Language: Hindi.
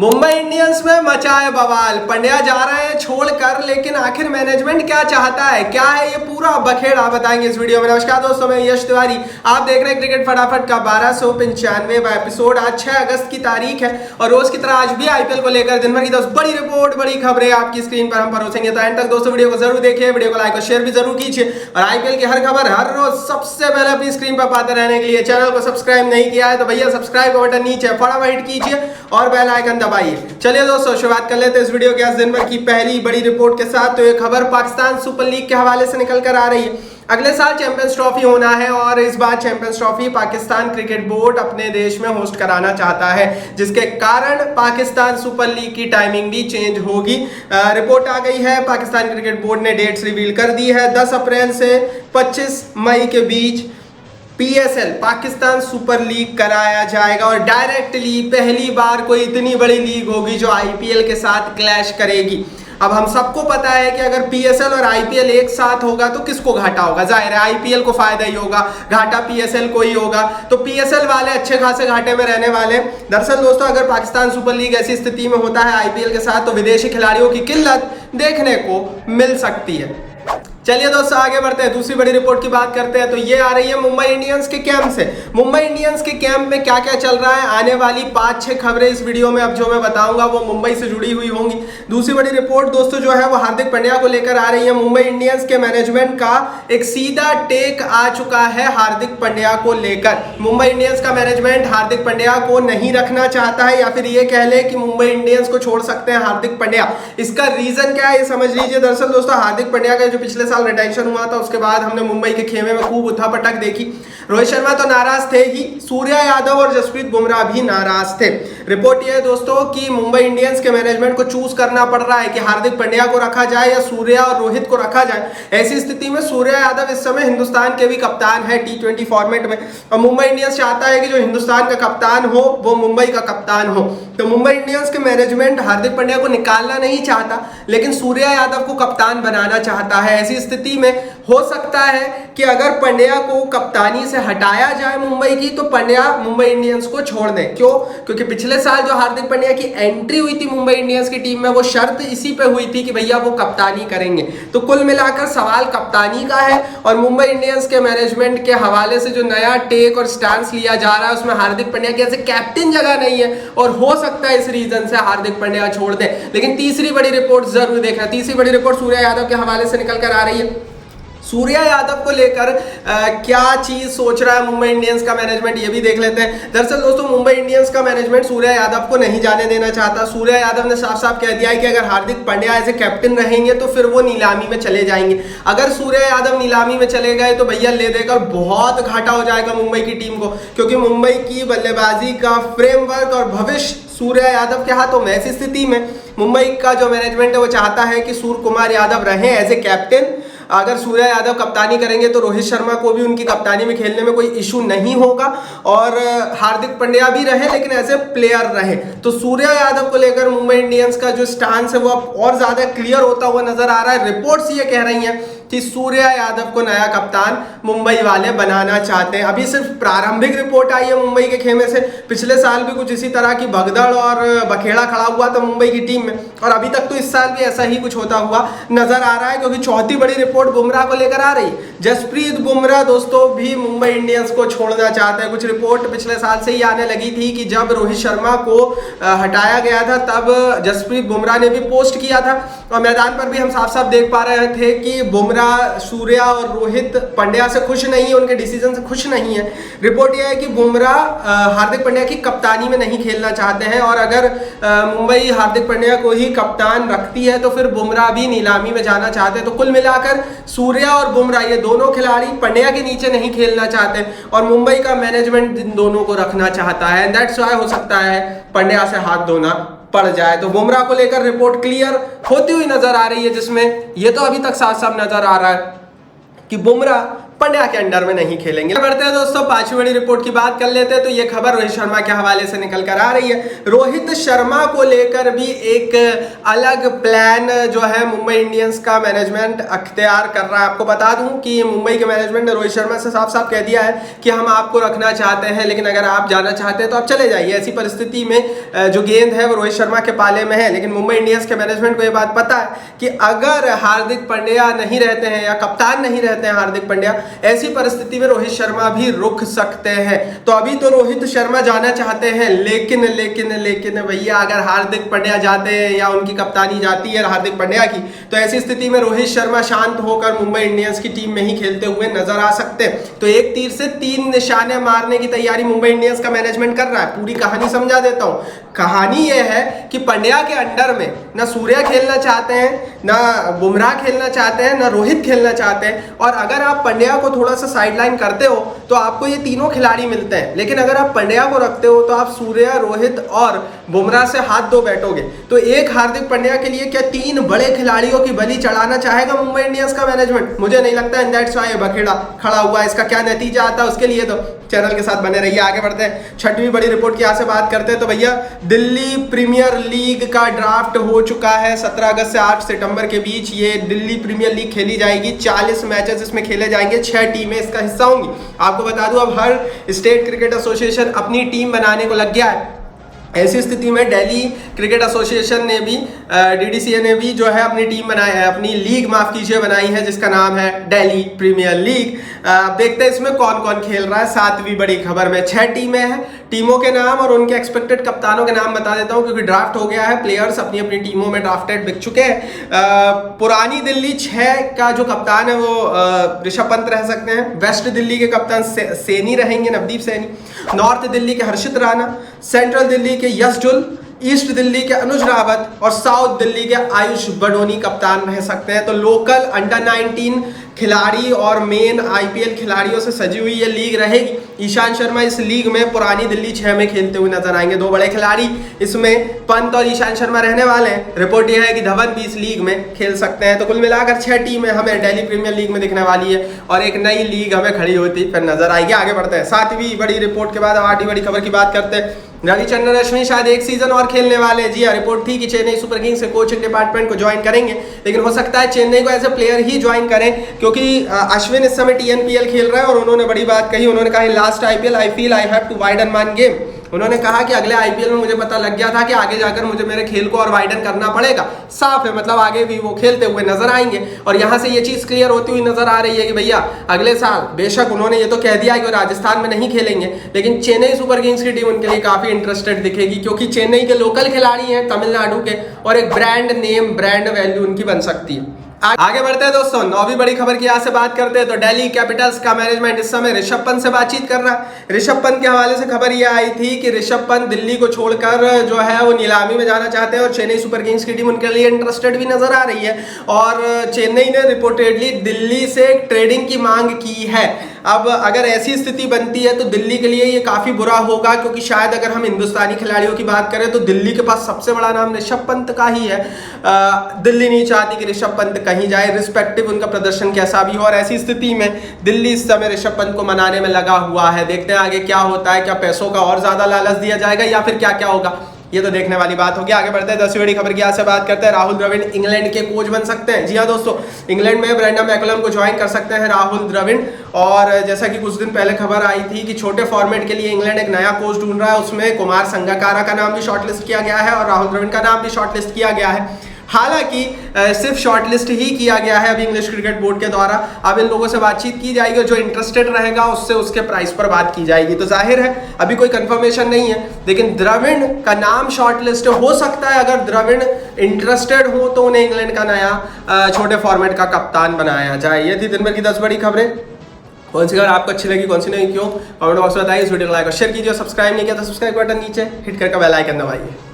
मुंबई इंडियंस में मचा है बवाल। पंड्या जा रहे हैं छोड़कर, लेकिन आखिर मैनेजमेंट क्या चाहता है, क्या है ये पूरा बखेड़ा बताएंगे इस वीडियो में। नमस्कार दोस्तों, मैं यश तिवारी, आप देख रहे हैं क्रिकेट फटाफट का 1295वां एपिसोड। आज 6 अगस्त की तारीख है और रोज की तरह आज भी आईपीएल को लेकर दिन भर की 10 बड़ी रिपोर्ट, बड़ी खबरें आपकी स्क्रीन पर हम परोसेंगे। तो एंड तक दोस्तों वीडियो को जरूर देखिए, वीडियो को लाइक और शेयर भी जरूर कीजिए और आईपीएल की हर खबर हर रोज सबसे पहले अपनी स्क्रीन पर पाते रहने के लिए चैनल को सब्सक्राइब नहीं किया है तो भैया सब्सक्राइब का बटन नीचे फटाफट हिट कीजिए और बेल आइकन दबाइए। चलिए दोस्तों शुरुआत कर लेते हैं इस वीडियो के आज दिन भर की पहली बड़ी रिपोर्ट के साथ। तो ये खबर पाकिस्तान सुपर लीग के हवाले से निकल कर आ रही है। अगले साल चैंपियंस ट्रॉफी होना है और इस बार champions trophy Pakistan cricket board अपने देश में होस्ट कराना चाहता है, जिसके कारण पाकिस्तान सुपर लीग की टाइमिंग भी चेंज होगी। रिपोर्ट आ गई है, पाकिस्तान क्रिकेट बोर्ड ने डेट्स रिवील कर दी है। 10 अप्रैल से 25 मई के बीच पीएसएल पाकिस्तान सुपर लीग कराया जाएगा और डायरेक्टली पहली बार कोई इतनी बड़ी लीग होगी जो आईपीएल के साथ क्लैश करेगी। अब हम सबको पता है कि अगर पीएसएल और आईपीएल एक साथ होगा तो किसको घाटा होगा, जाहिर है आईपीएल को फायदा ही होगा, घाटा पीएसएल को ही होगा। तो पीएसएल वाले अच्छे खासे घाटे में रहने वाले। दरअसल दोस्तों, अगर पाकिस्तान सुपर लीग ऐसी स्थिति में होता है आईपीएल के साथ तो विदेशी खिलाड़ियों की किल्लत देखने को मिल सकती है। चलिए दोस्तों आगे बढ़ते हैं, दूसरी बड़ी रिपोर्ट की बात करते हैं। तो ये आ रही है मुंबई इंडियंस के कैंप से। मुंबई इंडियंस के कैंप में क्या क्या चल रहा है, आने वाली 5-6 खबरें इस वीडियो में अब जो मैं बताऊंगा वो मुंबई से जुड़ी हुई होंगी। दूसरी बड़ी रिपोर्ट दोस्तों जो है वो हार्दिक पांड्या को लेकर आ रही है। मुंबई इंडियंस के मैनेजमेंट का एक सीधा टेक आ चुका है हार्दिक पांड्या को लेकर। मुंबई इंडियंस का मैनेजमेंट हार्दिक पांड्या को नहीं रखना चाहता है, या फिर ये कह ले कि मुंबई इंडियंस को छोड़ सकते हैं हार्दिक पांड्या। इसका रीजन क्या है ये समझ लीजिए। दरअसल दोस्तों हार्दिक पांड्या का जो पिछले साल रिटेंशन हुआ था उसके बाद हमने मुंबई के खेमे में खूब उठापटक देखी। रोहित शर्मा तो नाराज थे ही, सूर्या यादव और जसप्रीत बुमराह भी नाराज थे। रिपोर्ट यह है दोस्तों कि मुंबई इंडियंस के मैनेजमेंट को चूज करना पड़ रहा है कि हार्दिक पांड्या को रखा जाए या सूर्या और रोहित को रखा जाए। ऐसी स्थिति में सूर्या यादव इस समय हिंदुस्तान के भी कप्तान है टी20 फॉर्मेट में, और मुंबई इंडियंस चाहता है कि जो हिंदुस्तान का कप्तान हो वो मुंबई का कप्तान हो। तो मुंबई इंडियंस के मैनेजमेंट हार्दिक पांड्या को निकालना नहीं चाहता, लेकिन सूर्या यादव को कप्तान बनाना चाहता है। ऐसी स्थिति में हो सकता है कि अगर पांड्या को कप्तानी से हटाया जाए मुंबई की तो पांड्या मुंबई इंडियंस को छोड़ दे। क्यों? क्योंकि पिछले साल जो हार्दिक पांड्या की एंट्री हुई थी मुंबई इंडियंस की टीम में वो शर्त इसी पे हुई थी कि भैया वो कप्तानी करेंगे। तो कुल मिलाकर सवाल कप्तानी का है और मुंबई इंडियंस के मैनेजमेंट के हवाले से जो नया टेक और स्टांस लिया जा रहा है उसमें हार्दिक पांड्या की ऐसे कैप्टन जगह नहीं है और हो सकता है इस रीजन से हार्दिक पांड्या छोड़ दे। लेकिन तीसरी बड़ी रिपोर्ट जरूर देखना, तीसरी बड़ी रिपोर्ट सूर्या यादव के हवाले से निकल कर आ रही है। सूर्या यादव को लेकर क्या चीज सोच रहा है मुंबई इंडियंस का मैनेजमेंट, ये भी देख लेते हैं। दरअसल दोस्तों मुंबई इंडियंस का मैनेजमेंट सूर्या यादव को नहीं जाने देना चाहता। सूर्या यादव ने साफ साफ कह दिया है कि अगर हार्दिक पांड्या ऐसे कैप्टन रहेंगे तो फिर वो नीलामी में चले जाएंगे। अगर सूर्या यादव नीलामी में चले गए तो भैया ले देकर बहुत घाटा हो जाएगा मुंबई की टीम को, क्योंकि मुंबई की बल्लेबाजी का फ्रेमवर्क और भविष्य सूर्या यादव के हाथों में। ऐसी स्थिति में मुंबई का जो मैनेजमेंट है वो चाहता है कि सूर्य कुमार यादव रहें एज ए कैप्टन। अगर सूर्या यादव कप्तानी करेंगे तो रोहित शर्मा को भी उनकी कप्तानी में खेलने में कोई इशू नहीं होगा और हार्दिक पांड्या भी रहे लेकिन एज ए प्लेयर रहे। तो सूर्या यादव को लेकर मुंबई इंडियंस का जो स्टांस है वो अब और ज्यादा क्लियर होता हुआ नजर आ रहा है। रिपोर्ट्स ये कह रही हैं कि सूर्या यादव को नया कप्तान मुंबई वाले बनाना चाहते हैं। अभी सिर्फ प्रारंभिक रिपोर्ट आई है मुंबई के खेमे से। पिछले साल भी कुछ इसी तरह की भगदड़ और बखेड़ा खड़ा हुआ था मुंबई की टीम में और अभी तक तो इस साल भी ऐसा ही कुछ होता हुआ नजर आ रहा है, क्योंकि चौथी बड़ी रिपोर्ट बुमराह को लेकर आ रही। जसप्रीत बुमराह दोस्तों भी मुंबई इंडियंस को छोड़ना चाहते हैं। कुछ रिपोर्ट पिछले साल से ही आने लगी थी कि जब रोहित शर्मा को हटाया गया था तब जसप्रीत बुमराह ने भी पोस्ट किया था और मैदान पर भी हम साफ साफ देख पा रहे थे कि बुमराह सूर्या और रोहित पांड्या से खुश नहीं है, उनके डिसीजन से खुश नहीं है। रिपोर्ट यह है कि बुमराह हार्दिक पांड्या की कप्तानी में नहीं खेलना चाहते हैं और अगर मुंबई हार्दिक पांड्या को ही कप्तान रखती है तो फिर बुमराह भी नीलामी में जाना चाहते हैं। तो कुल मिलाकर सूर्या और बुमराह ये दोनों खिलाड़ी पांड्या के नीचे नहीं खेलना चाहते और मुंबई का मैनेजमेंट इन दोनों को रखना चाहता है। दैट्स व्हाई हो सकता है पांड्या से हाथ धोना पड़ जाए। तो बुमराह को लेकर रिपोर्ट क्लियर होती हुई नजर आ रही है, जिसमें यह तो अभी तक साफ साफ नजर आ रहा है कि बुमराह पंड्या के अंडर में नहीं खेलेंगे। बढ़ते हैं दोस्तों, पांचवी बड़ी रिपोर्ट की बात कर लेते हैं। तो ये खबर रोहित शर्मा के हवाले से निकल कर आ रही है। रोहित शर्मा को लेकर भी एक अलग प्लान जो है मुंबई इंडियंस का मैनेजमेंट अख्तियार कर रहा है। आपको बता दूं कि मुंबई के मैनेजमेंट ने रोहित शर्मा से साफ साफ कह दिया है कि हम आपको रखना चाहते हैं, लेकिन अगर आप जाना चाहते हैं तो आप चले जाइए। ऐसी परिस्थिति में जो गेंद है वो रोहित शर्मा के पाले में है। लेकिन मुंबई इंडियंस के मैनेजमेंट को ये बात पता है कि अगर हार्दिक पांड्या नहीं रहते हैं या कप्तान नहीं रहते हैं हार्दिक पांड्या, ऐसी परिस्थिति में रोहित शर्मा भी रुक सकते हैं। तो अभी तो रोहित शर्मा जाना चाहते हैं, लेकिन लेकिन लेकिन भैया अगर हार्दिक पांड्या जाते हैं या उनकी कप्तानी जाती है हार्दिक पांड्या की, तो ऐसी स्थिति में रोहित शर्मा शांत होकर मुंबई इंडियंस की टीम में ही खेलते हुए नजर आ सकते हैं। तो एक तीर से तीन निशाने मारने की तैयारी मुंबई इंडियंस का मैनेजमेंट कर रहा है। पूरी कहानी समझा देता हूं। कहानी यह है कि पांड्या के अंडर में ना सूर्या खेलना चाहते हैं, ना बुमराह खेलना चाहते हैं, ना रोहित खेलना चाहते हैं। और अगर आप पांड्या को थोड़ा सा साइडलाइन करते हो तो आपको ये तीनों खिलाड़ी मिलते हैं। लेकिन अगर आप पांड्या को रखते हो तो आप सूर्या, रोहित और बुमराह से हाथ धो बैठोगे। तो एक हार्दिक पांड्या के लिए क्या तीन बड़े खिलाड़ियों की बलि चढ़ाना चाहेगा मुंबई इंडियंस का मैनेजमेंट? मुझे नहीं लगता। इन दैट्स व्हाई बखेड़ा खड़ा हुआ। इसका क्या नतीजा आता है उसके लिए तो चैनल के साथ बने रहिए। आगे बढ़ते हैं, छठवीं बड़ी रिपोर्ट की यहाँ से बात करते हैं। तो भैया दिल्ली प्रीमियर लीग का ड्राफ्ट हो चुका है। 17 अगस्त से 8 सितंबर के बीच ये दिल्ली प्रीमियर लीग खेली जाएगी। 40 मैचेस इसमें खेले जाएंगे, 6 टीमें इसका हिस्सा होंगी। आपको बता दूं अब हर स्टेट क्रिकेट एसोसिएशन अपनी टीम बनाने को लग गया है। ऐसी स्थिति में दिल्ली क्रिकेट एसोसिएशन ने भी DDCA ने भी जो है अपनी टीम बनाई है, अपनी लीग माफ कीजिए बनाई है, जिसका नाम है दिल्ली प्रीमियर लीग। देखते हैं इसमें कौन कौन खेल रहा है। 7वीं बड़ी खबर में 6 टीमें हैं। टीमों के नाम और उनके एक्सपेक्टेड कप्तानों के नाम बता देता हूं, क्योंकि ड्राफ्ट हो गया है। प्लेयर्स अपनी अपनी टीमों में ड्राफ्टेड बिक चुके हैं। पुरानी दिल्ली 6 का जो कप्तान है वो ऋषभ पंत रह सकते हैं। वेस्ट दिल्ली के कप्तान सैनी रहेंगे, नवदीप सैनी। नॉर्थ दिल्ली के हर्षित राणा, सेंट्रल दिल्ली के यश जुल, ईस्ट दिल्ली के अनुज रावत और साउथ दिल्ली के आयुष बडोनी कप्तान रह सकते हैं। तो लोकल अंडर 19 खिलाड़ी और मेन IPL खिलाड़ियों से सजी हुई ये लीग रहेगी। ईशांत शर्मा इस लीग में पुरानी दिल्ली 6 में खेलते हुए नजर आएंगे। 2 बड़े खिलाड़ी इसमें पंत और ईशांत शर्मा रहने वाले हैं। रिपोर्ट यह है कि धवन भी इस लीग में खेल सकते हैं। तो कुल मिलाकर 6 टीमें हमें दिल्ली प्रीमियर लीग में दिखने वाली है और एक नई लीग हमें खड़ी होती फिर नजर आएगी। आगे बढ़ते हैं, 7वीं बड़ी रिपोर्ट के बाद 8वीं बड़ी खबर की बात करते हैं। रविचंद्रन अश्विन शायद एक सीजन और खेलने वाले हैं। जी हाँ, रिपोर्ट थी कि चेन्नई सुपर किंग्स के कोचिंग डिपार्टमेंट को ज्वाइन करेंगे, लेकिन हो सकता है चेन्नई को एज ए प्लेयर ही ज्वाइन करें, क्योंकि अश्विन इस समय TNPL खेल रहा है। और उन्होंने बड़ी बात कही, उन्होंने कहा last IPL I feel I have to widen my game. उन्होंने कहा कि अगले IPL में मुझे पता लग गया था कि आगे जाकर मुझे मेरे खेल को और वाइडन करना पड़ेगा। साफ है, मतलब आगे भी वो खेलते हुए नजर आएंगे। और यहाँ से ये चीज क्लियर होती हुई नजर आ रही है कि भैया अगले साल बेशक उन्होंने ये तो कह दिया कि वो राजस्थान में नहीं खेलेंगे, लेकिन चेन्नई सुपर किंग्स की टीम उनके लिए काफी इंटरेस्टेड दिखेगी, क्योंकि चेन्नई के लोकल खिलाड़ी हैं तमिलनाडु के और एक ब्रांड नेम, ब्रांड वैल्यू उनकी बन सकती है। आगे बढ़ते हैं दोस्तों, 9वीं बड़ी खबर की यहाँ से बात करते हैं। तो दिल्ली कैपिटल्स का मैनेजमेंट इस समय ऋषभ पंत से बातचीत कर रहा है। ऋषभ पंत के हवाले से खबर ये आई थी कि ऋषभ पंत दिल्ली को छोड़कर जो है वो नीलामी में जाना चाहते हैं और चेन्नई सुपर किंग्स की टीम उनके लिए इंटरेस्टेड भी नजर आ रही है। और चेन्नई ने रिपोर्टेडली दिल्ली से ट्रेडिंग की मांग की है। अब अगर ऐसी स्थिति बनती है तो दिल्ली के लिए ये काफी बुरा होगा, क्योंकि शायद अगर हम हिंदुस्तानी खिलाड़ियों की बात करें तो दिल्ली के पास सबसे बड़ा नाम ऋषभ पंत का ही है। दिल्ली नहीं चाहती कि ऋषभ पंत कहीं जाए, रिस्पेक्टिव उनका प्रदर्शन कैसा भी हो। और ऐसी स्थिति में दिल्ली इस समय ऋषभ पंत को मनाने में लगा हुआ है। देखते हैं आगे क्या होता है, क्या पैसों का और ज्यादा लालच दिया जाएगा या फिर क्या क्या होगा, ये तो देखने वाली बात होगी। आगे बढ़ते हैं, 10वीं बड़ी खबर की यहाँ से बात करते हैं। राहुल द्रविड़ इंग्लैंड के कोच बन सकते हैं। जी हाँ दोस्तों, इंग्लैंड में ब्रेंडन मैकुलम को ज्वाइन कर सकते हैं राहुल द्रविड़। और जैसा कि कुछ दिन पहले खबर आई थी कि छोटे फॉर्मेट के लिए इंग्लैंड एक नया कोच ढूंढ रहा है, उसमें कुमार संगकारा का नाम भी शॉर्टलिस्ट किया गया है और राहुल द्रविड़ का नाम भी शॉर्टलिस्ट किया गया है। हालांकि सिर्फ शॉर्टलिस्ट ही किया गया है अभी इंग्लिश क्रिकेट बोर्ड के द्वारा। अब इन लोगों से बातचीत की जाएगी, जो इंटरेस्टेड रहेगा उससे उसके प्राइस पर बात की जाएगी। तो जाहिर है अभी कोई कंफर्मेशन नहीं है, लेकिन द्रविड़ का नाम शॉर्टलिस्ट हो सकता है। अगर द्रविड़ इंटरेस्टेड हो तो उन्हें इंग्लैंड का नया छोटे फॉर्मेट का कप्तान बनाया जाए। ये थी दिन भर की 10 बड़ी खबरें। कौन सी खबर आपको अच्छी लगी, कौन सी नहीं, क्यों, कमेंट बॉक्स में बताइए। इस वीडियो को लाइक और शेयर कीजिए। सब्सक्राइब नहीं किया तो सब्सक्राइब बटन नीचे हिट करके बेल आइकन दबाइए।